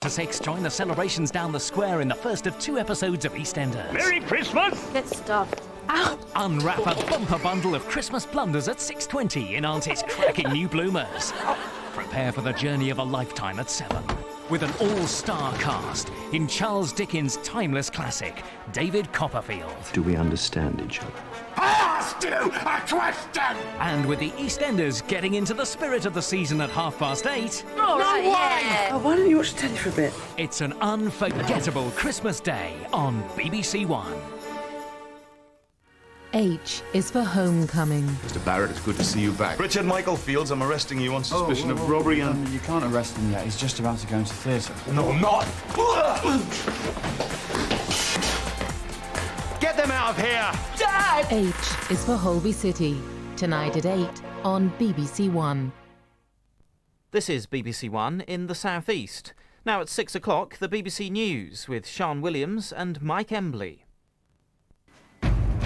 To 6, join the celebrations down the square in the first of 2 episodes of EastEnders. Merry Christmas! Get stuffed. Ow! Unwrap a bumper bundle of Christmas blunders at 6:20 in Auntie's cracking new bloomers. Prepare for the journey of a lifetime at 7. With an all-star cast in Charles Dickens' timeless classic, David Copperfield. Do we understand each other? I asked you a question! And with the EastEnders getting into the spirit of the season at 8:30. All right, yeah. Oh, why don't you watch the telly for a bit? It's an unforgettable Christmas day on BBC One. H is for homecoming. Mr. Barrett, it's good to see you back. Richard Michael Fields, I'm arresting you on suspicion of robbery and... You can't arrest him yet. He's just about to go into theatre. No, I'm not! Get them out of here! Dad! H is for Holby City. Tonight at 8 on BBC One. This is BBC One in the South East. Now at 6 o'clock, the BBC News with Sean Williams and Mike Embley.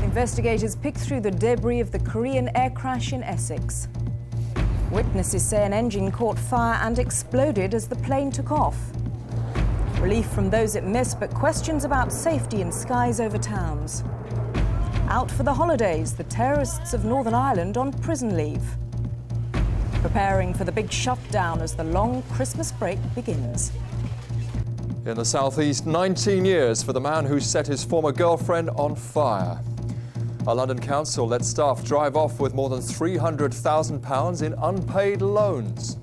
Investigators picked through the debris of the Korean air crash in Essex. Witnesses say an engine caught fire and exploded as the plane took off. Relief from those it missed, but questions about safety in skies over towns. Out for the holidays, the terrorists of Northern Ireland on prison leave. Preparing for the big shutdown as the long Christmas break begins. In the southeast, 19 years for the man who set his former girlfriend on fire. A London council let staff drive off with more than £300,000 in unpaid loans.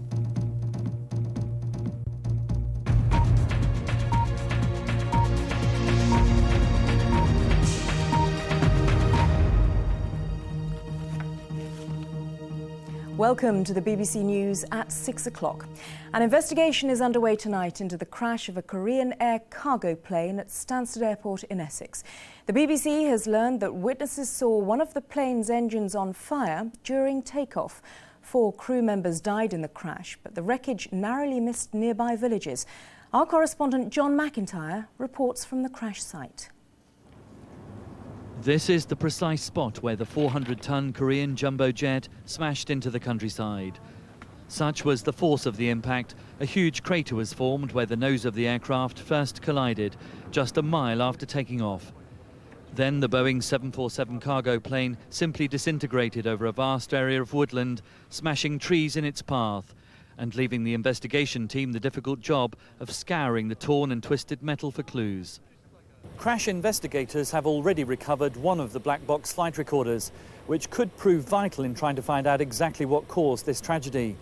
Welcome to the BBC News at 6 o'clock. An investigation is underway tonight into the crash of a Korean air cargo plane at Stansted Airport in Essex. The BBC has learned that witnesses saw one of the plane's engines on fire during takeoff. 4 crew members died in the crash, but the wreckage narrowly missed nearby villages. Our correspondent John McIntyre reports from the crash site. This is the precise spot where the 400-ton Korean jumbo jet smashed into the countryside. Such was the force of the impact, a huge crater was formed where the nose of the aircraft first collided, just a mile after taking off. Then the Boeing 747 cargo plane simply disintegrated over a vast area of woodland, smashing trees in its path, and leaving the investigation team the difficult job of scouring the torn and twisted metal for clues. Crash investigators have already recovered one of the black box flight recorders, which could prove vital in trying to find out exactly what caused this tragedy.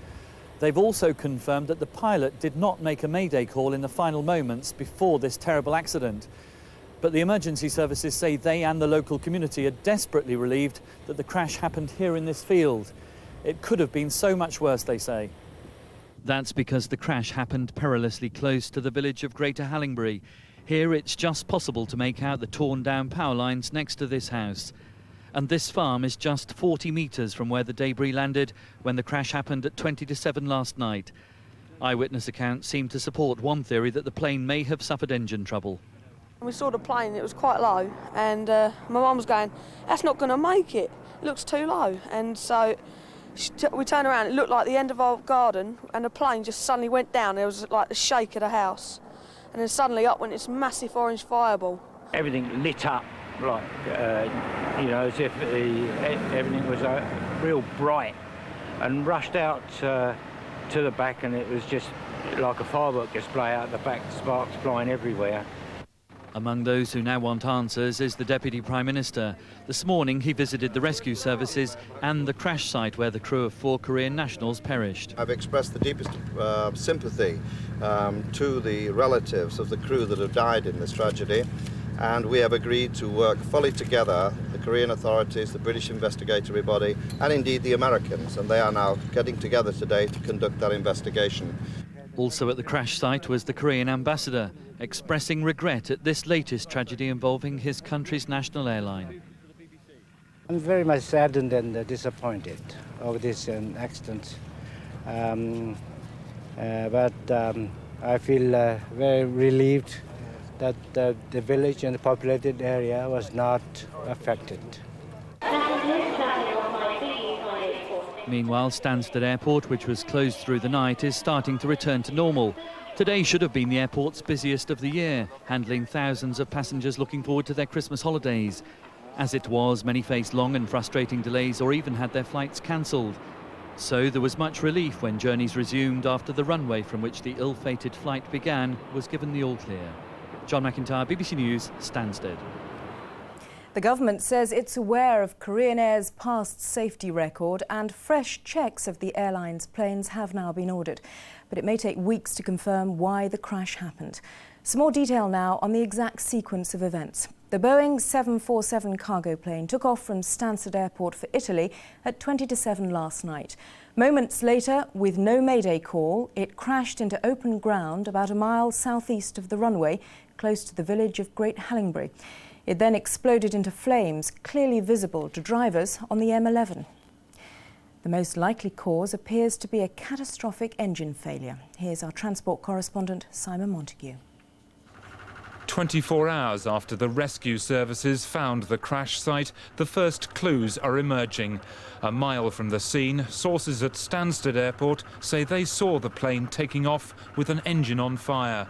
They've also confirmed that the pilot did not make a mayday call in the final moments before this terrible accident. But the emergency services say they and the local community are desperately relieved that the crash happened here in this field. It could have been so much worse, they say. That's because the crash happened perilously close to the village of Greater Hallingbury. Here it's just possible to make out the torn-down power lines next to this house. And this farm is just 40 metres from where the debris landed when the crash happened at 20 to 7 last night. Eyewitness accounts seem to support one theory that the plane may have suffered engine trouble. We saw the plane, it was quite low, and my mum was going, that's not going to make it, it looks too low. And so we turned around, it looked like the end of our garden, and the plane just suddenly went down. There was like the shake of the house. And then suddenly up went this massive orange fireball. Everything lit up, like, you know, as if everything was real bright, and rushed out to the back, and it was just like a firework display out the back, sparks flying everywhere. Among those who now want answers is the Deputy Prime Minister. This morning he visited the rescue services and the crash site where the crew of 4 Korean nationals perished. I've expressed the deepest sympathy to the relatives of the crew that have died in this tragedy, and we have agreed to work fully together, the Korean authorities, the British investigatory body, and indeed the Americans, and they are now getting together today to conduct that investigation. Also at the crash site was the Korean ambassador, expressing regret at this latest tragedy involving his country's national airline. I'm very much saddened and disappointed of this accident, but I feel very relieved that the village and the populated area was not affected. Meanwhile, Stansted Airport, which was closed through the night, is starting to return to normal. Today should have been the airport's busiest of the year, handling thousands of passengers looking forward to their Christmas holidays. As it was, many faced long and frustrating delays or even had their flights cancelled. So there was much relief when journeys resumed after the runway from which the ill-fated flight began was given the all-clear. John McIntyre, BBC News, Stansted. The government says it's aware of Korean Air's past safety record and fresh checks of the airline's planes have now been ordered. But it may take weeks to confirm why the crash happened. Some more detail now on the exact sequence of events. The Boeing 747 cargo plane took off from Stansted Airport for Italy at 20 to 7 last night. Moments later, with no mayday call, it crashed into open ground about a mile southeast of the runway, close to the village of Great Hallingbury. It then exploded into flames, clearly visible to drivers on the M11. The most likely cause appears to be a catastrophic engine failure. Here's our transport correspondent, Simon Montague. 24 hours after the rescue services found the crash site, the first clues are emerging. A mile from the scene, sources at Stansted Airport say they saw the plane taking off with an engine on fire.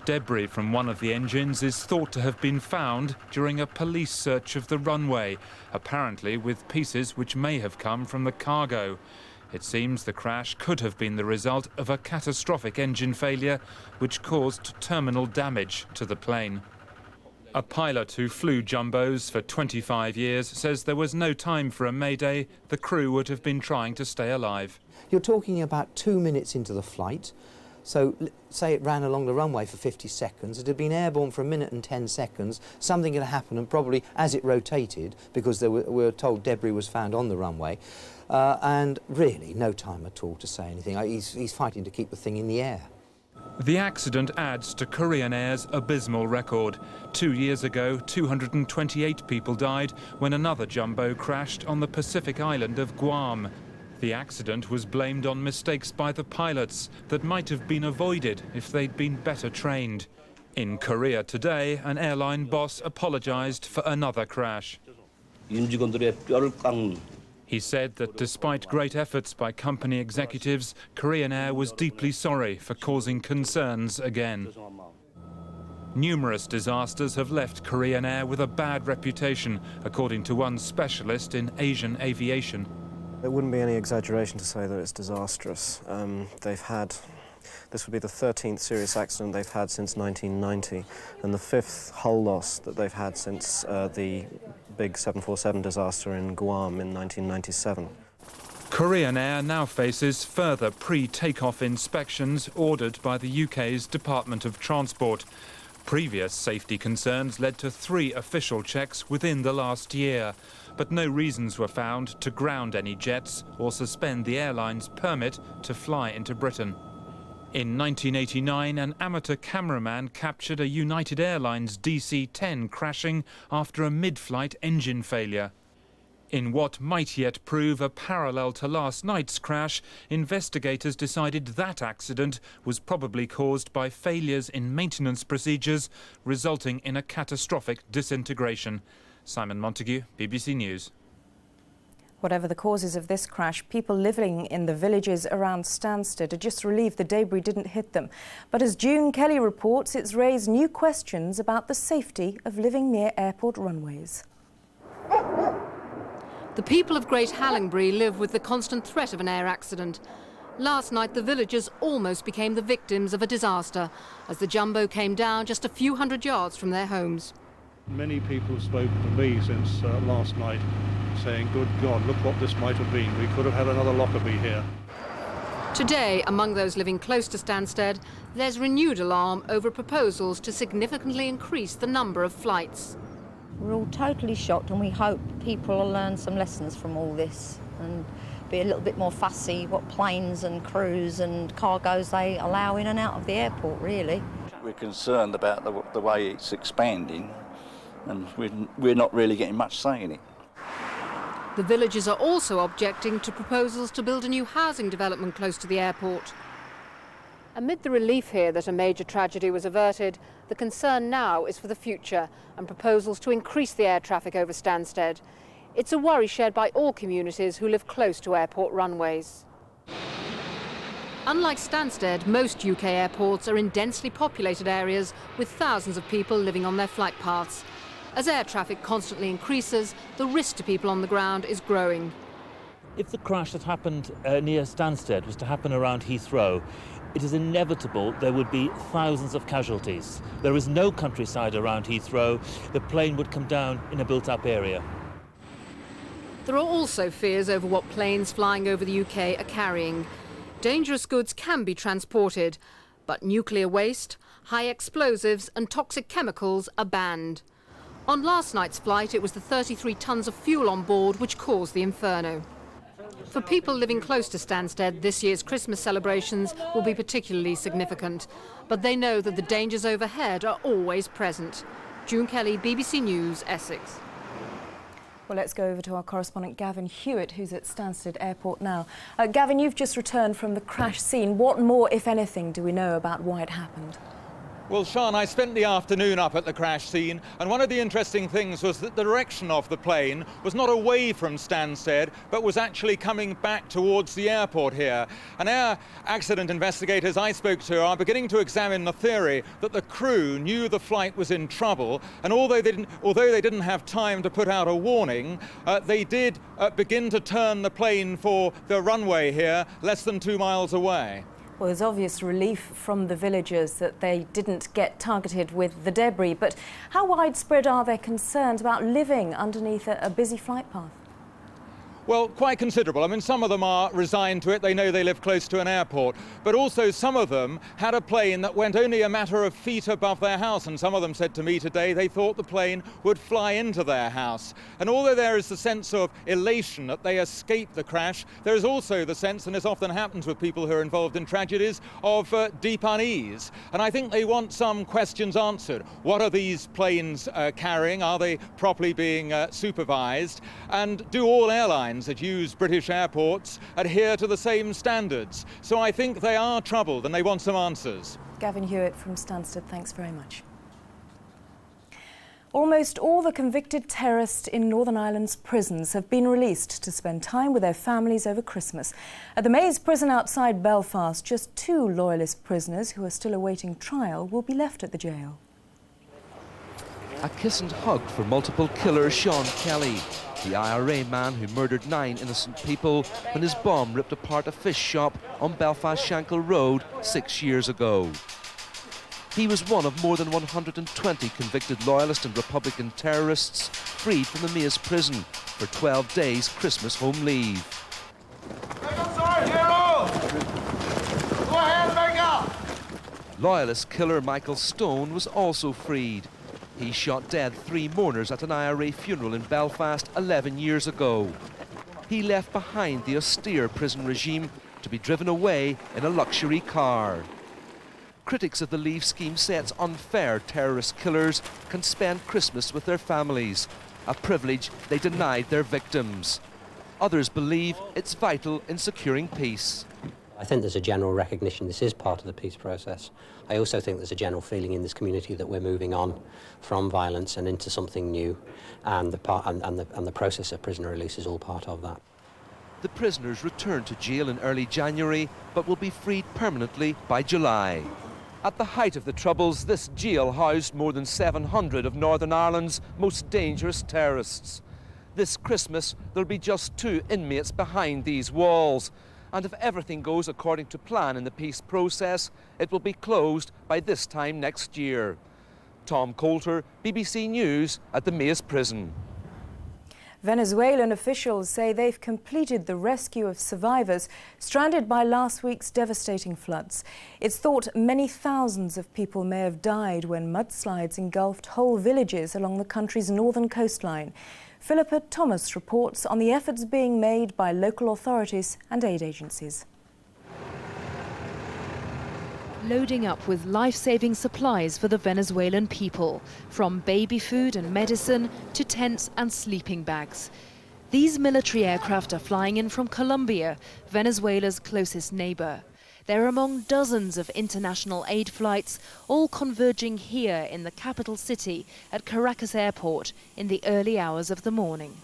Debris from one of the engines is thought to have been found during a police search of the runway, apparently with pieces which may have come from the cargo. It seems the crash could have been the result of a catastrophic engine failure which caused terminal damage to the plane. A pilot who flew jumbos for 25 years says there was no time for a mayday. The crew would have been trying to stay alive. You're talking about 2 minutes into the flight. So, say it ran along the runway for 50 seconds, it had been airborne for 1 minute and 10 seconds, something had happened, and probably as it rotated, because we were told debris was found on the runway, and really no time at all to say anything. He's fighting to keep the thing in the air. The accident adds to Korean Air's abysmal record. 2 years ago, 228 people died when another jumbo crashed on the Pacific island of Guam. The accident was blamed on mistakes by the pilots that might have been avoided if they'd been better trained. In Korea today, an airline boss apologized for another crash. He said that despite great efforts by company executives, Korean Air was deeply sorry for causing concerns again. Numerous disasters have left Korean Air with a bad reputation, according to one specialist in Asian aviation. It wouldn't be any exaggeration to say that it's disastrous. This would be the 13th serious accident they've had since 1990 and the 5th hull loss that they've had since the big 747 disaster in Guam in 1997. Korean Air now faces further pre-takeoff inspections ordered by the UK's Department of Transport. Previous safety concerns led to 3 official checks within the last year, but no reasons were found to ground any jets or suspend the airline's permit to fly into Britain. In 1989, an amateur cameraman captured a United Airlines DC-10 crashing after a mid-flight engine failure. In what might yet prove a parallel to last night's crash, investigators decided that accident was probably caused by failures in maintenance procedures, resulting in a catastrophic disintegration. Simon Montague, BBC News. Whatever the causes of this crash, people living in the villages around Stansted are just relieved the debris didn't hit them. But as June Kelly reports, it's raised new questions about the safety of living near airport runways. The people of Great Hallingbury live with the constant threat of an air accident. Last night, the villagers almost became the victims of a disaster as the jumbo came down just a few hundred yards from their homes. Many people have spoken to me since last night, saying, good God, look what this might have been. We could have had another Lockerbie here. Today, among those living close to Stansted, there's renewed alarm over proposals to significantly increase the number of flights. We're all totally shocked, and we hope people will learn some lessons from all this and be a little bit more fussy what planes and crews and cargoes they allow in and out of the airport, really. We're concerned about the way it's expanding, and we're not really getting much say in it. The villagers are also objecting to proposals to build a new housing development close to the airport. Amid the relief here that a major tragedy was averted, the concern now is for the future and proposals to increase the air traffic over Stansted. It's a worry shared by all communities who live close to airport runways. Unlike Stansted, most UK airports are in densely populated areas with thousands of people living on their flight paths. As air traffic constantly increases, the risk to people on the ground is growing. If the crash that happened near Stansted was to happen around Heathrow, it is inevitable there would be thousands of casualties. There is no countryside around Heathrow. The plane would come down in a built-up area. There are also fears over what planes flying over the UK are carrying. Dangerous goods can be transported, but nuclear waste, high explosives and toxic chemicals are banned. On last night's flight, it was the 33 tons of fuel on board which caused the inferno. For people living close to Stansted, this year's Christmas celebrations will be particularly significant, but they know that the dangers overhead are always present. June Kelly, BBC News, Essex. Well, let's go over to our correspondent Gavin Hewitt, who's at Stansted Airport now. Gavin, you've just returned from the crash scene. What more, if anything, do we know about why it happened? Well, Sean, I spent the afternoon up at the crash scene, and one of the interesting things was that the direction of the plane was not away from Stansted, but was actually coming back towards the airport here. And air accident investigators I spoke to are beginning to examine the theory that the crew knew the flight was in trouble, and although they didn't have time to put out a warning, they did begin to turn the plane for the runway here, less than 2 miles away. Well, there's obvious relief from the villagers that they didn't get targeted with the debris, but how widespread are their concerns about living underneath a busy flight path? Well, quite considerable. I mean, some of them are resigned to it. They know they live close to an airport. But also some of them had a plane that went only a matter of feet above their house. And some of them said to me today they thought the plane would fly into their house. And although there is the sense of elation that they escaped the crash, there is also the sense, and this often happens with people who are involved in tragedies, of deep unease. And I think they want some questions answered. What are these planes carrying? Are they properly being supervised? And do all airlines that use British airports adhere to the same standards? So I think they are troubled and they want some answers. Gavin Hewitt from Stansted, thanks very much. Almost all the convicted terrorists in Northern Ireland's prisons have been released to spend time with their families over Christmas. At the Maze prison outside Belfast, just 2 loyalist prisoners who are still awaiting trial will be left at the jail. A kiss and hug for multiple killer Sean Kelly, the IRA man who murdered 9 innocent people when his bomb ripped apart a fish shop on Belfast Shankill Road 6 years ago. He was one of more than 120 convicted loyalist and Republican terrorists freed from the Maze prison for 12 days Christmas home leave. Loyalist killer Michael Stone was also freed. He shot dead 3 mourners at an IRA funeral in Belfast 11 years ago. He left behind the austere prison regime to be driven away in a luxury car. Critics of the leave scheme say it's unfair terrorist killers can spend Christmas with their families, a privilege they denied their victims. Others believe it's vital in securing peace. I think there's a general recognition this is part of the peace process. I also think there's a general feeling in this community that we're moving on from violence and into something new, and the process of prisoner release is all part of that. The prisoners returned to jail in early January, but will be freed permanently by July. At the height of the Troubles, this jail housed more than 700 of Northern Ireland's most dangerous terrorists. This Christmas, there'll be just 2 inmates behind these walls. And if everything goes according to plan in the peace process, it will be closed by this time next year. Tom Coulter, BBC News at the Maze prison. Venezuelan officials say they've completed the rescue of survivors stranded by last week's devastating floods. It's thought many thousands of people may have died when mudslides engulfed whole villages along the country's northern coastline. Philippa Thomas reports on the efforts being made by local authorities and aid agencies. Loading up with life-saving supplies for the Venezuelan people, from baby food and medicine to tents and sleeping bags. These military aircraft are flying in from Colombia, Venezuela's closest neighbor. They're among dozens of international aid flights, all converging here in the capital city at Caracas Airport in the early hours of the morning.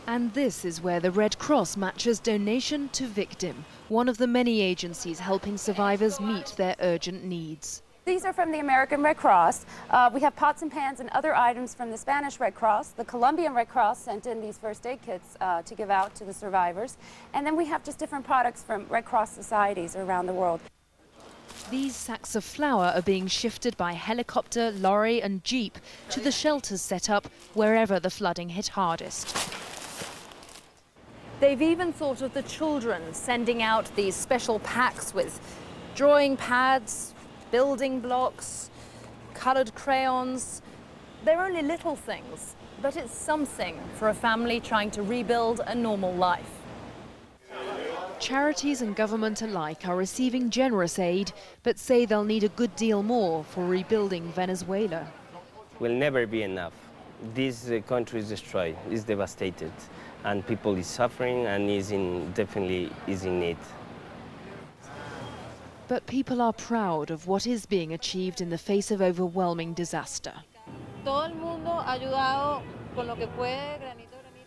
And this is where the Red Cross matches donation to victim, one of the many agencies helping survivors meet their urgent needs. These are from the American Red Cross. We have pots and pans and other items from the Spanish Red Cross. The Colombian Red Cross sent in these first aid kits to give out to the survivors. And then we have just different products from Red Cross societies around the world. These sacks of flour are being shifted by helicopter, lorry and jeep to the shelters set up wherever the flooding hit hardest. They've even thought of the children, sending out these special packs with drawing pads, building blocks, coloured crayons. They're only little things, but it's something for a family trying to rebuild a normal life. Charities and government alike are receiving generous aid, but say they'll need a good deal more for rebuilding Venezuela. Will never be enough. This country is destroyed, is devastated, and people is suffering and definitely is in need. But people are proud of what is being achieved in the face of overwhelming disaster.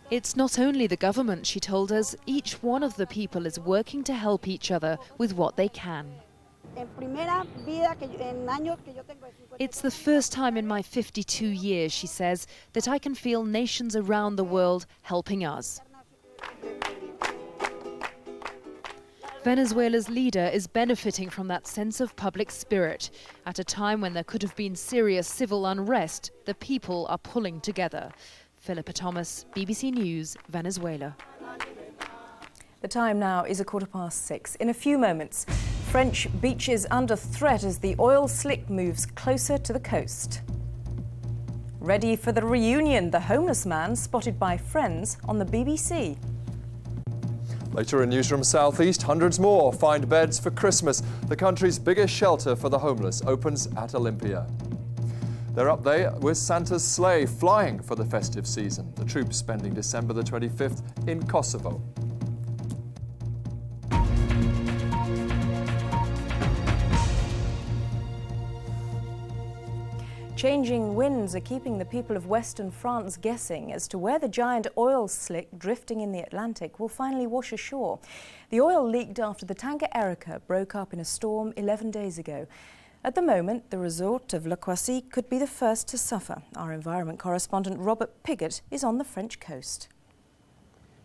It's not only the government, she told us, each one of the people is working to help each other with what they can. It's the first time in my 52 years, she says, that I can feel nations around the world helping us. Venezuela's leader is benefiting from that sense of public spirit. At a time when there could have been serious civil unrest, the people are pulling together. Philippa Thomas, BBC News, Venezuela. The time now is 6:15. In a few moments, French beaches under threat as the oil slick moves closer to the coast. Ready for the reunion, the homeless man spotted by friends on the BBC. Later in Newsroom Southeast, hundreds more find beds for Christmas. The country's biggest shelter for the homeless opens at Olympia. They're up there with Santa's sleigh flying for the festive season. The troops spending December the 25th in Kosovo. Changing winds are keeping the people of Western France guessing as to where the giant oil slick drifting in the Atlantic will finally wash ashore. The oil leaked after the tanker Erica broke up in a storm 11 days ago. At the moment, the resort of Le Croisic could be the first to suffer. Our environment correspondent Robert Piggott is on the French coast.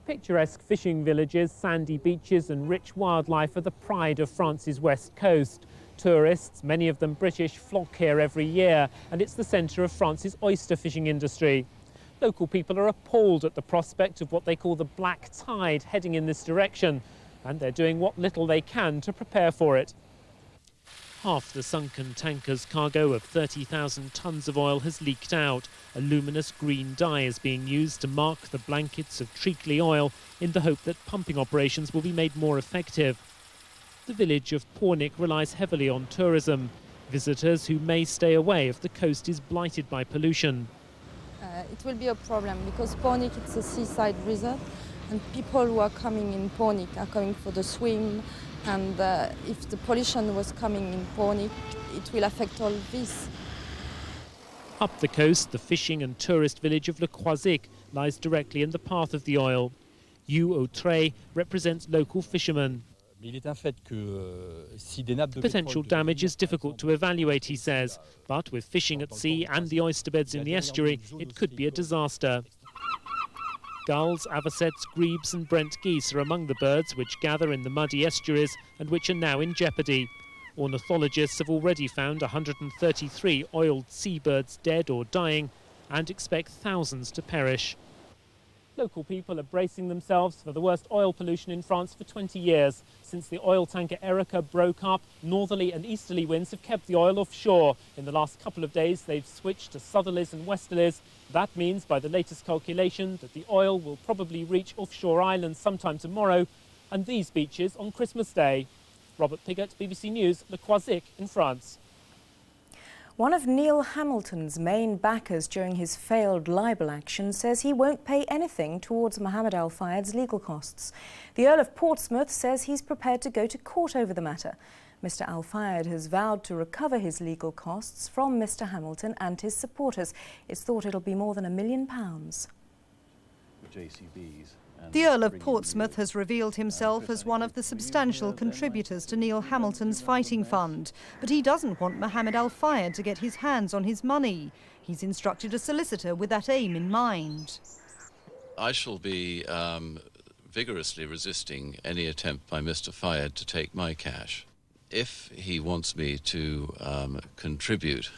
Picturesque fishing villages, sandy beaches and rich wildlife are the pride of France's west coast. Tourists, many of them British, flock here every year, and it's the centre of France's oyster fishing industry. Local people are appalled at the prospect of what they call the black tide heading in this direction, and they're doing what little they can to prepare for it. Half the sunken tanker's cargo of 30,000 tonnes of oil has leaked out. A luminous green dye is being used to mark the blankets of treacly oil in the hope that pumping operations will be made more effective. The village of Pornic relies heavily on tourism. Visitors who may stay away if the coast is blighted by pollution. It will be a problem because Pornic is a seaside resort and people who are coming in Pornic are coming for the swim, and if the pollution was coming in Pornic, it will affect all this. Up the coast, the fishing and tourist village of Le Croisic lies directly in the path of the oil. Huw Edwards represents local fishermen. Potential damage is difficult to evaluate, he says, but with fishing at sea and the oyster beds in the estuary, it could be a disaster. Gulls, avocets, grebes and Brent geese are among the birds which gather in the muddy estuaries and which are now in jeopardy. Ornithologists have already found 133 oiled seabirds dead or dying and expect thousands to perish. Local people are bracing themselves for the worst oil pollution in France for 20 years. Since the oil tanker Erica broke up, northerly and easterly winds have kept the oil offshore. In the last couple of days, they've switched to southerlies and westerlies. That means, by the latest calculation, that the oil will probably reach offshore islands sometime tomorrow, and these beaches on Christmas Day. Robert Piggott, BBC News, Le Croisic in France. One of Neil Hamilton's main backers during his failed libel action says he won't pay anything towards Mohammed Al Fayed's legal costs. The Earl of Portsmouth says he's prepared to go to court over the matter. Mr Al Fayed has vowed to recover his legal costs from Mr Hamilton and his supporters. It's thought it'll be more than £1 million. JCBs. The Earl of Portsmouth has revealed himself as one of the substantial contributors to Neil Hamilton's fighting fund, but he doesn't want Mohammed Al Fayed to get his hands on his money. He's instructed a solicitor with that aim in mind. I shall be vigorously resisting any attempt by Mr. Fayed to take my cash. If he wants me to contribute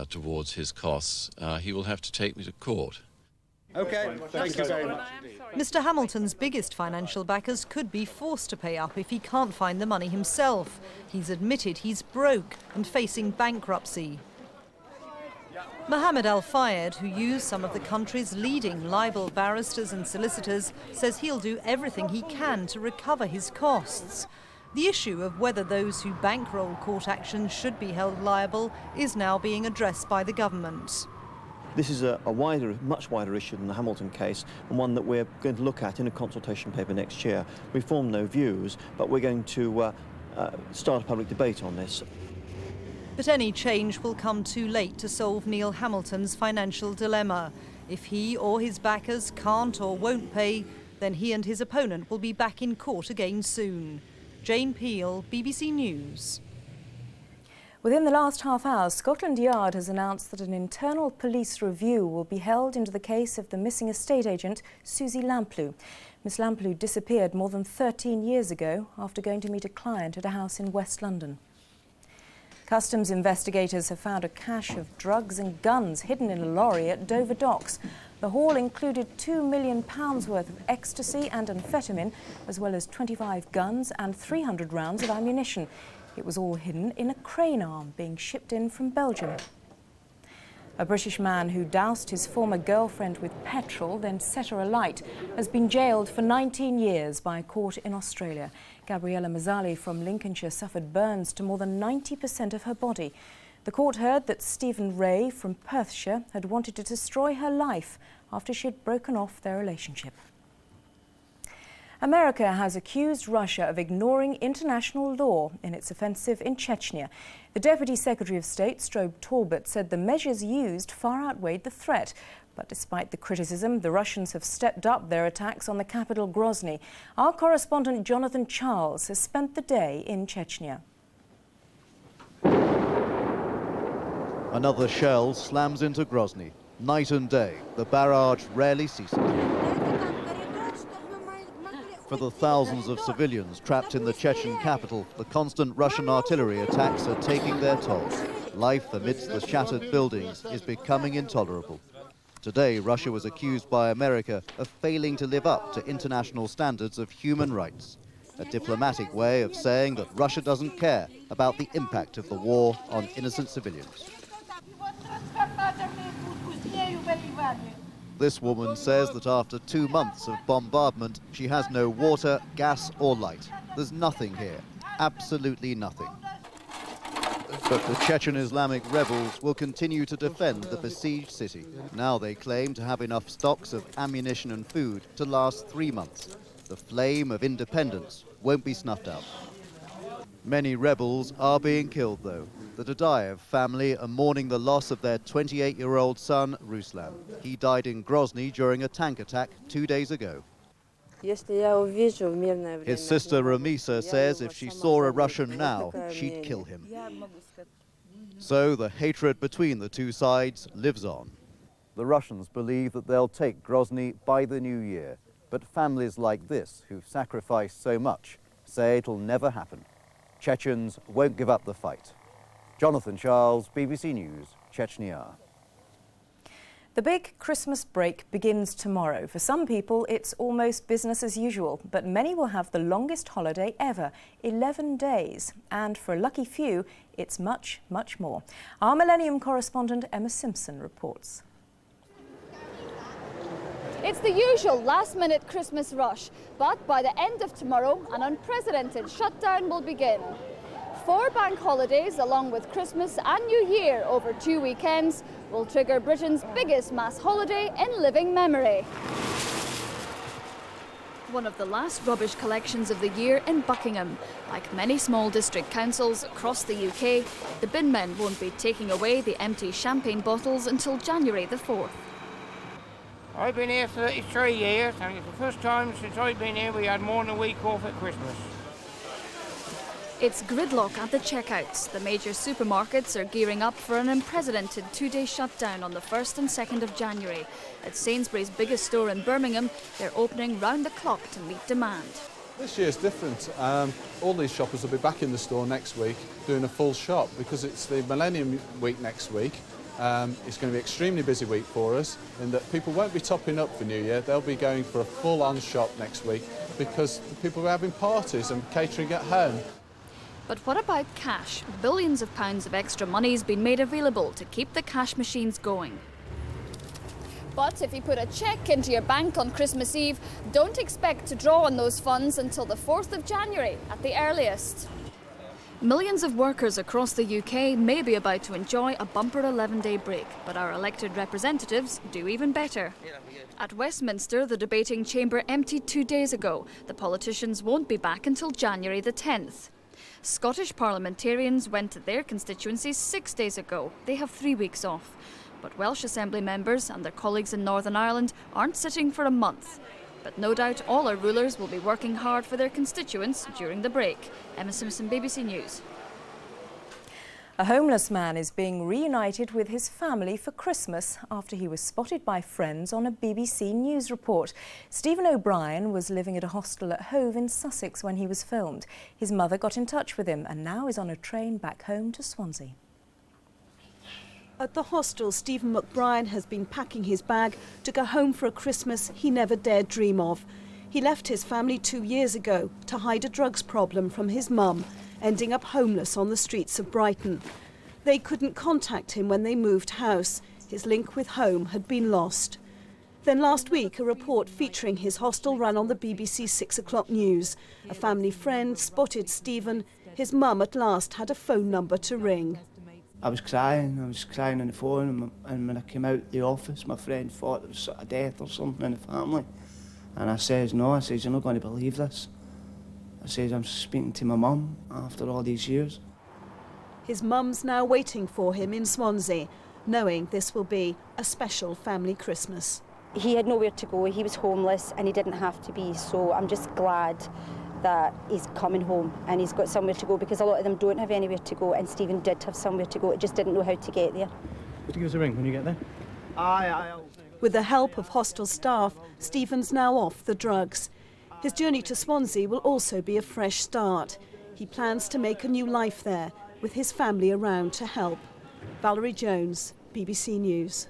towards his costs, he will have to take me to court. OK, thank you very much. Mr. Hamilton's biggest financial backers could be forced to pay up if he can't find the money himself. He's admitted he's broke and facing bankruptcy. Mohammed Al Fayed, who used some of the country's leading libel barristers and solicitors, says he'll do everything he can to recover his costs. The issue of whether those who bankroll court actions should be held liable is now being addressed by the government. This is a much wider issue than the Hamilton case, and one that we're going to look at in a consultation paper next year. We form no views, but we're going to start a public debate on this. But any change will come too late to solve Neil Hamilton's financial dilemma. If he or his backers can't or won't pay, then he and his opponent will be back in court again soon. Jane Peel, BBC News. Within the last half hour, Scotland Yard has announced that an internal police review will be held into the case of the missing estate agent Susie Lamplugh. Miss Lamplugh disappeared more than 13 years ago after going to meet a client at a house in West London. Customs investigators have found a cache of drugs and guns hidden in a lorry at Dover Docks. The haul included £2 million worth of ecstasy and amphetamine, as well as 25 guns and 300 rounds of ammunition. It was all hidden in a crane arm being shipped in from Belgium. A British man who doused his former girlfriend with petrol, then set her alight, has been jailed for 19 years by a court in Australia. Gabriella Mazzali from Lincolnshire suffered burns to more than 90% of her body. The court heard that Stephen Ray from Perthshire had wanted to destroy her life after she had broken off their relationship. America has accused Russia of ignoring international law in its offensive in Chechnya. The Deputy Secretary of State, Strobe Talbot, said the measures used far outweighed the threat. But despite the criticism, the Russians have stepped up their attacks on the capital, Grozny. Our correspondent, Jonathan Charles, has spent the day in Chechnya. Another shell slams into Grozny. Night and day, the barrage rarely ceases. For the thousands of civilians trapped in the Chechen capital, the constant Russian artillery attacks are taking their toll. Life amidst the shattered buildings is becoming intolerable. Today, Russia was accused by America of failing to live up to international standards of human rights. A diplomatic way of saying that Russia doesn't care about the impact of the war on innocent civilians. This woman says that after 2 months of bombardment, she has no water, gas or light. There's nothing here, absolutely nothing. But the Chechen Islamic rebels will continue to defend the besieged city. Now they claim to have enough stocks of ammunition and food to last 3 months. The flame of independence won't be snuffed out. Many rebels are being killed, though. The Dadaev family are mourning the loss of their 28-year-old son, Ruslan. He died in Grozny during a tank attack 2 days ago. His sister Ramisa says if she saw a Russian now, she'd kill him. So the hatred between the two sides lives on. The Russians believe that they'll take Grozny by the new year. But families like this, who've sacrificed so much, say it'll never happen. Chechens won't give up the fight. Jonathan Charles, BBC News, Chechnya. The big Christmas break begins tomorrow. For some people, it's almost business as usual, but many will have the longest holiday ever, 11 days. And for a lucky few, it's much, much more. Our Millennium correspondent Emma Simpson reports. It's the usual last-minute Christmas rush, but by the end of tomorrow, an unprecedented shutdown will begin. 4 bank holidays, along with Christmas and New Year over 2 weekends, will trigger Britain's biggest mass holiday in living memory. One of the last rubbish collections of the year in Buckingham. Like many small district councils across the UK, the bin men won't be taking away the empty champagne bottles until January the 4th. I've been here 33 years, and it's the first time since I've been here we had more than a week off at Christmas. It's gridlock at the checkouts. The major supermarkets are gearing up for an unprecedented two-day shutdown on the 1st and 2nd of January. At Sainsbury's biggest store in Birmingham, they're opening round the clock to meet demand. This year's different. All these shoppers will be back in the store next week doing a full shop because it's the Millennium Week next week. It's going to be an extremely busy week for us in that people won't be topping up for New Year. They'll be going for a full-on shop next week because the people are having parties and catering at home. But what about cash? Billions of pounds of extra money has been made available to keep the cash machines going. But if you put a cheque into your bank on Christmas Eve, don't expect to draw on those funds until the 4th of January at the earliest. Millions of workers across the UK may be about to enjoy a bumper 11-day break, but our elected representatives do even better. At Westminster, the debating chamber emptied 2 days ago. The politicians won't be back until January the 10th. Scottish parliamentarians went to their constituencies 6 days ago. They have 3 weeks off. But Welsh Assembly members and their colleagues in Northern Ireland aren't sitting for a month. But no doubt all our rulers will be working hard for their constituents during the break. Emma Simpson, BBC News. A homeless man is being reunited with his family for Christmas after he was spotted by friends on a BBC News report. Stephen O'Brien was living at a hostel at Hove in Sussex when he was filmed. His mother got in touch with him and now is on a train back home to Swansea. At the hostel, Stephen McBrien has been packing his bag to go home for a Christmas he never dared dream of. He left his family 2 years ago to hide a drugs problem from his mum, ending up homeless on the streets of Brighton. They couldn't contact him when they moved house. His link with home had been lost. Then last week, a report featuring his hostel ran on the BBC 6 o'clock news. A family friend spotted Stephen. His mum at last had a phone number to ring. I was crying on the phone, and when I came out the office, my friend thought there was sort of death or something in the family. And I says, no, I says, you're not going to believe this. I says, I'm speaking to my mum after all these years. His mum's now waiting for him in Swansea, knowing this will be a special family Christmas. He had nowhere to go, he was homeless and he didn't have to be, so I'm just glad that he's coming home and he's got somewhere to go, because a lot of them don't have anywhere to go, and Stephen did have somewhere to go, he just didn't know how to get there. Would you give us a ring when you get there? Aye. With the help of hostel staff, Stephen's now off the drugs. His journey to Swansea will also be a fresh start. He plans to make a new life there, with his family around to help. Valerie Jones, BBC News.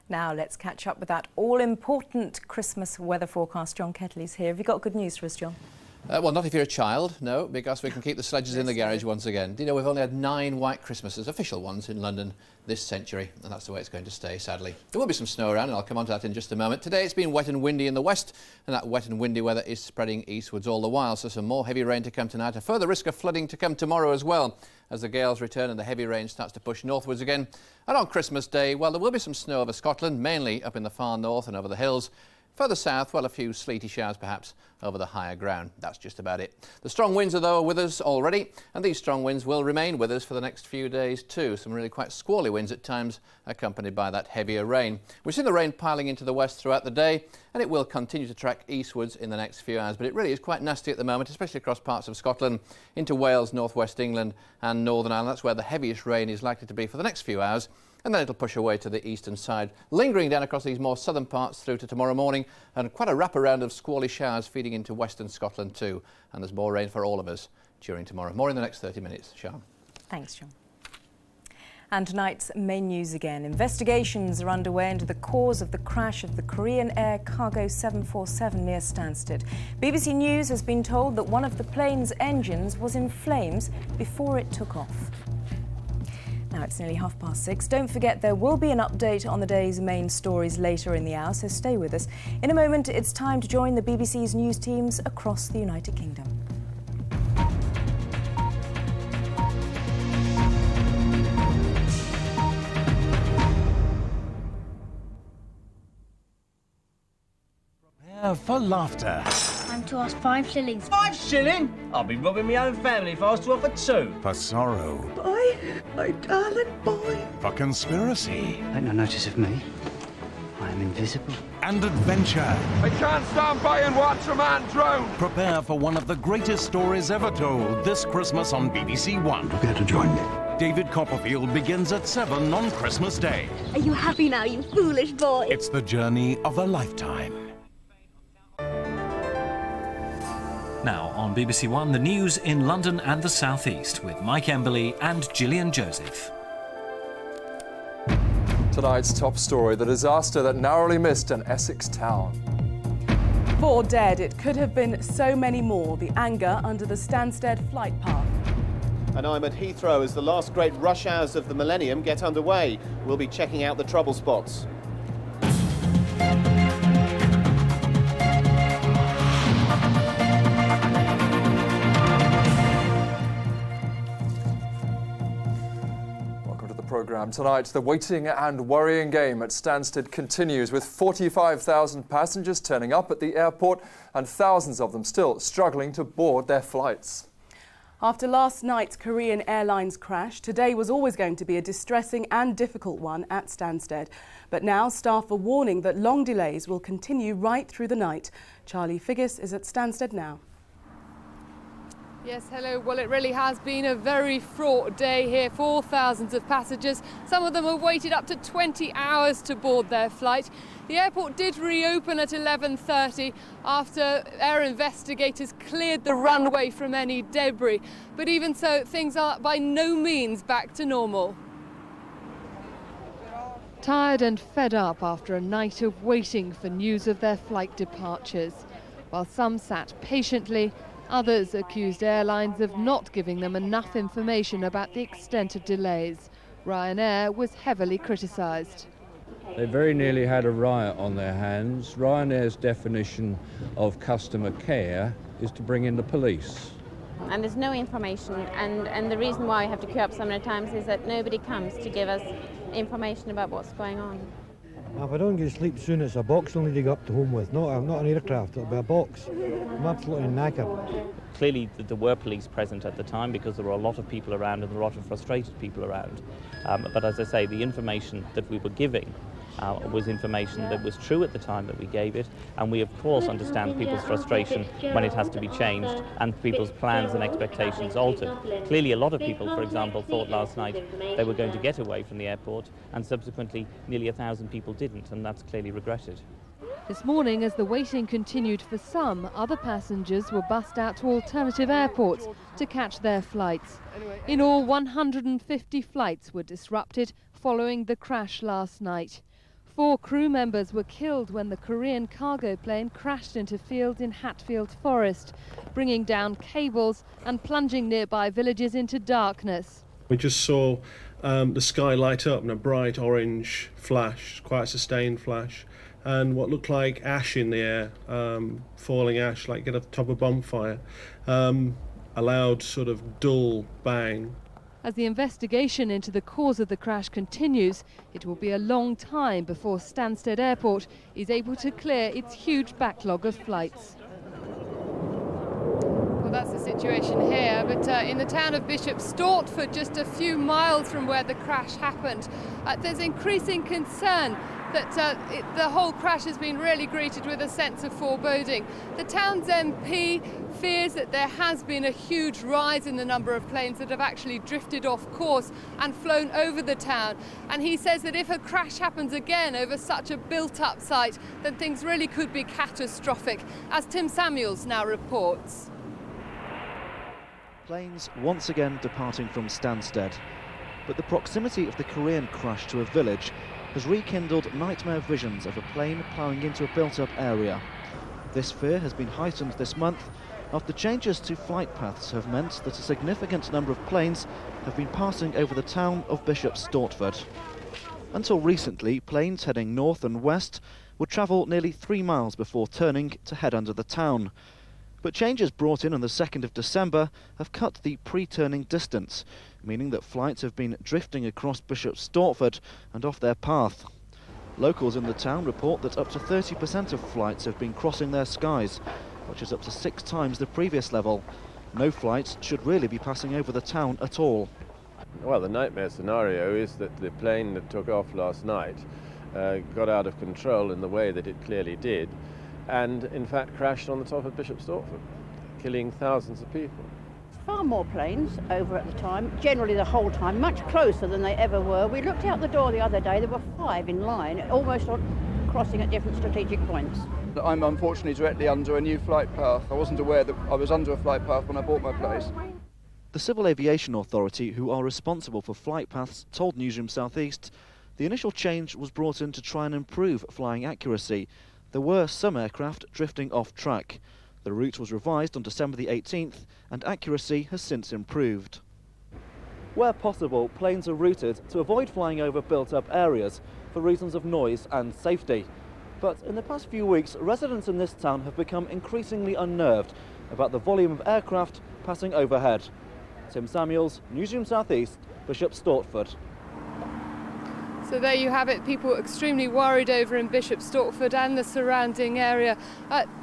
Now let's catch up with that all-important Christmas weather forecast. John Kettley's here. Have you got good news for us, John? Well, not if you're a child, no, because we can keep the sledges in the garage once again. Do you know, we've only had 9 white Christmases, official ones, in London this century, and that's the way it's going to stay, sadly. There will be some snow around, and I'll come on to that in just a moment. Today it's been wet and windy in the west, and that wet and windy weather is spreading eastwards all the while, so some more heavy rain to come tonight. A further risk of flooding to come tomorrow as well, as the gales return and the heavy rain starts to push northwards again. And on Christmas Day, well, there will be some snow over Scotland, mainly up in the far north and over the hills. Further south, well, a few sleety showers perhaps over the higher ground. That's just about it. The strong winds are, though, with us already, and these strong winds will remain with us for the next few days too. Some really quite squally winds at times, accompanied by that heavier rain. We've seen the rain piling into the west throughout the day, and it will continue to track eastwards in the next few hours. But it really is quite nasty at the moment, especially across parts of Scotland, into Wales, northwest England and Northern Ireland. That's where the heaviest rain is likely to be for the next few hours. And then it'll push away to the eastern side, lingering down across these more southern parts through to tomorrow morning, and quite a wraparound of squally showers feeding into western Scotland too. And there's more rain for all of us during tomorrow. More in the next 30 minutes. Sian. Thanks, John. And tonight's main news again. Investigations are underway into the cause of the crash of the Korean Air Cargo 747 near Stansted. BBC News has been told that one of the plane's engines was in flames before it took off. Now it's nearly 6:30. Don't forget there will be an update on the day's main stories later in the hour, so stay with us. In a moment, it's time to join the BBC's news teams across the United Kingdom. Prepare for laughter. I'm to ask 5 shillings. 5 shilling? I'd be robbing my own family if I was to offer 2. For sorrow. Boy, my darling boy. For conspiracy. Take no notice of me. I'm invisible. And adventure. I can't stand by and watch a man drown. Prepare for one of the greatest stories ever told this Christmas on BBC One. Prepare to join me. David Copperfield begins at 7 on Christmas Day. Are you happy now, you foolish boy? It's the journey of a lifetime. Now on BBC One, the news in London and the South East with Mike Emberley and Gillian Joseph. Tonight's top story, the disaster that narrowly missed an Essex town. 4 dead. It could have been so many more. The anger under the Stansted flight path. And I'm at Heathrow as the last great rush hours of the millennium get underway. We'll be checking out the trouble spots. Programme tonight, the waiting and worrying game at Stansted continues with 45,000 passengers turning up at the airport and thousands of them still struggling to board their flights. After last night's Korean Airlines crash, today was always going to be a distressing and difficult one at Stansted. But now staff are warning that long delays will continue right through the night. Charlie Figgis is at Stansted now. Yes, hello. Well, it really has been a very fraught day here for thousands of passengers. Some of them have waited up to 20 hours to board their flight. The airport did reopen at 11:30 after air investigators cleared the runway from any debris. But even so, things are by no means back to normal. Tired and fed up after a night of waiting for news of their flight departures. While some sat patiently, others accused airlines of not giving them enough information about the extent of delays. Ryanair was heavily criticised. They very nearly had a riot on their hands. Ryanair's definition of customer care is to bring in the police. And there's no information, and the reason why we have to queue up so many times is that nobody comes to give us information about what's going on. If I don't get sleep soon, it's a box I'll need to go up to home with. Not an aircraft, it'll be a box. I'm absolutely knackered. Clearly there were police present at the time because there were a lot of people around and there were a lot of frustrated people around. But as I say, the information that we were giving was information that was true at the time that we gave it, and we of course understand people's frustration when it has to be changed and people's plans and expectations altered. Clearly a lot of people, for example, thought last night they were going to get away from the airport, and subsequently nearly 1,000 people didn't, and that's clearly regretted. This morning, as the waiting continued for some, other passengers were bussed out to alternative airports to catch their flights. In all, 150 flights were disrupted following the crash last night. 4 crew members were killed when the Korean cargo plane crashed into fields in Hatfield Forest, bringing down cables and plunging nearby villages into darkness. We just saw the sky light up in a bright orange flash, quite a sustained flash, and what looked like ash in the air, falling ash like at the top of a bonfire, a loud sort of dull bang. As the investigation into the cause of the crash continues, it will be a long time before Stansted Airport is able to clear its huge backlog of flights. Well, that's the situation here, but in the town of Bishop Stortford, just a few miles from where the crash happened, there's increasing concern that the whole crash has been really greeted with a sense of foreboding. The town's MP fears that there has been a huge rise in the number of planes that have actually drifted off course and flown over the town. And he says that if a crash happens again over such a built-up site, then things really could be catastrophic, as Tim Samuels now reports. Planes once again departing from Stansted. But the proximity of the Korean crash to a village has rekindled nightmare visions of a plane ploughing into a built-up area. This fear has been heightened this month after changes to flight paths have meant that a significant number of planes have been passing over the town of Bishop Stortford. Until recently, planes heading north and west would travel nearly 3 miles before turning to head under the town. But changes brought in on the 2nd of December have cut the pre-turning distance, meaning that flights have been drifting across Bishop Stortford and off their path. Locals in the town report that up to 30% of flights have been crossing their skies, which is up to 6 times the previous level. No flights should really be passing over the town at all. Well, the nightmare scenario is that the plane that took off last night got out of control in the way that it clearly did, and in fact crashed on the top of Bishop Stortford, killing thousands of people. Far more planes over at the time, generally the whole time, much closer than they ever were. We looked out the door the other day, there were 5 in line, almost crossing at different strategic points. I'm unfortunately directly under a new flight path. I wasn't aware that I was under a flight path when I bought my place. The Civil Aviation Authority, who are responsible for flight paths, told Newsroom South East the initial change was brought in to try and improve flying accuracy. There were some aircraft drifting off track. The route was revised on December the 18th and accuracy has since improved. Where possible, planes are routed to avoid flying over built-up areas for reasons of noise and safety. But in the past few weeks, residents in this town have become increasingly unnerved about the volume of aircraft passing overhead. Tim Samuels, Newsroom South East, Bishop Stortford. So there you have it, people extremely worried over in Bishop Stortford and the surrounding area.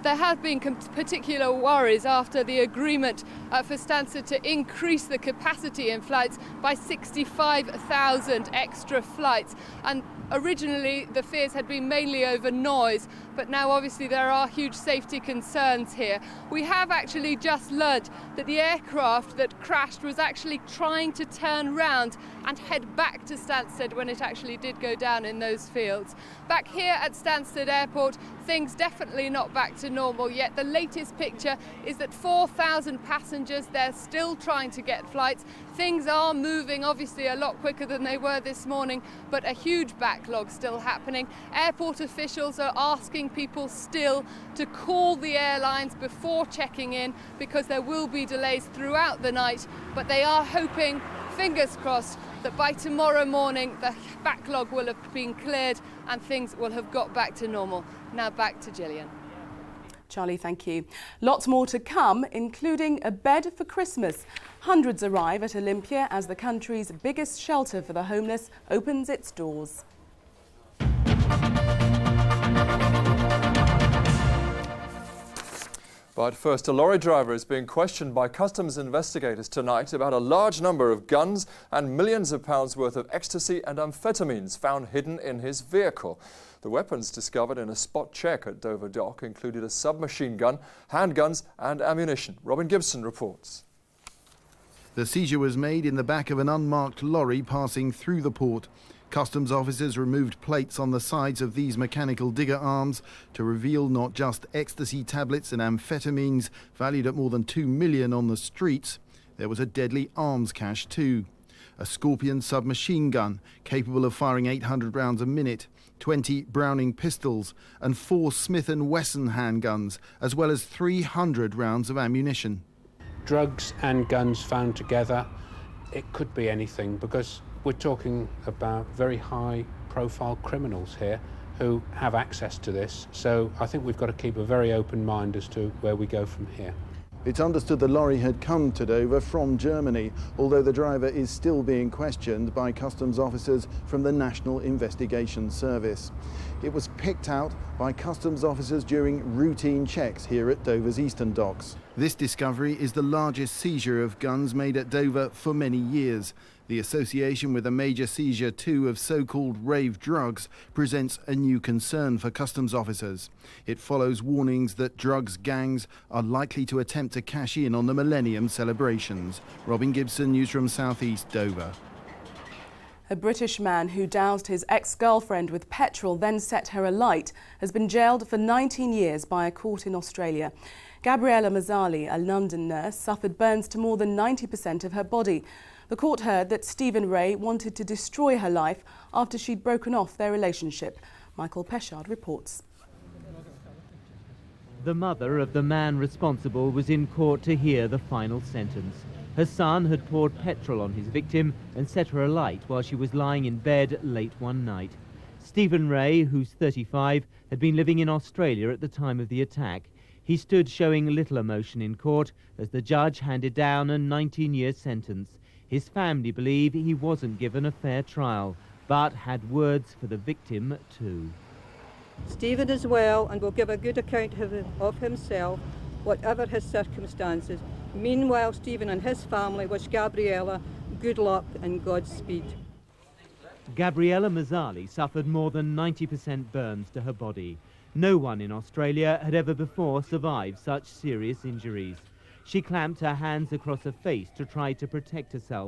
There have been particular worries after the agreement for Stansted to increase the capacity in flights by 65,000 extra flights. And originally the fears had been mainly over noise, but now obviously there are huge safety concerns here. We have actually just learnt that the aircraft that crashed was actually trying to turn round and head back to Stansted when it actually did go down in those fields. Back here at Stansted Airport, things definitely not back to normal yet. The latest picture is that 4,000 passengers, they're still trying to get flights. Things are moving obviously a lot quicker than they were this morning, but a huge backlog still happening. Airport officials are asking people still to call the airlines before checking in because there will be delays throughout the night, but they are hoping, fingers crossed, that by tomorrow morning the backlog will have been cleared and things will have got back to normal. Now back to Gillian. Charlie, thank you. Lots more to come, including a bed for Christmas. Hundreds arrive at Olympia as the country's biggest shelter for the homeless opens its doors. But first, a lorry driver is being questioned by customs investigators tonight about a large number of guns and millions of pounds worth of ecstasy and amphetamines found hidden in his vehicle. The weapons discovered in a spot check at Dover Dock included a submachine gun, handguns and ammunition. Robin Gibson reports. The seizure was made in the back of an unmarked lorry passing through the port. Customs officers removed plates on the sides of these mechanical digger arms to reveal not just ecstasy tablets and amphetamines valued at more than $2 million on the streets. There was a deadly arms cache too. A Scorpion submachine gun capable of firing 800 rounds a minute, 20 Browning pistols and 4 Smith & Wesson handguns, as well as 300 rounds of ammunition. Drugs and guns found together, it could be anything because we're talking about very high-profile criminals here who have access to this, so I think we've got to keep a very open mind as to where we go from here. It's understood the lorry had come to Dover from Germany, although the driver is still being questioned by customs officers from the National Investigation Service. It was picked out by customs officers during routine checks here at Dover's Eastern Docks. This discovery is the largest seizure of guns made at Dover for many years. The association with a major seizure too of so-called rave drugs presents a new concern for customs officers. It follows warnings that drugs gangs are likely to attempt to cash in on the Millennium celebrations. Robin Gibson, Newsroom South East, Dover. A British man who doused his ex-girlfriend with petrol, then set her alight, has been jailed for 19 years by a court in Australia. Gabriella Mazzali, a London nurse, suffered burns to more than 90% of her body. The court heard that Stephen Ray wanted to destroy her life after she'd broken off their relationship. Michael Peshard reports. The mother of the man responsible was in court to hear the final sentence. Her son had poured petrol on his victim and set her alight while she was lying in bed late one night. Stephen Ray, who's 35, had been living in Australia at the time of the attack. He stood showing little emotion in court as the judge handed down a 19-year sentence. His family believe he wasn't given a fair trial, but had words for the victim too. Stephen is well and will give a good account of himself, whatever his circumstances. Meanwhile, Stephen and his family wish Gabriella good luck and Godspeed. Gabriella Mazzali suffered more than 90% burns to her body. No one in Australia had ever before survived such serious injuries. She clamped her hands across her face to try to protect herself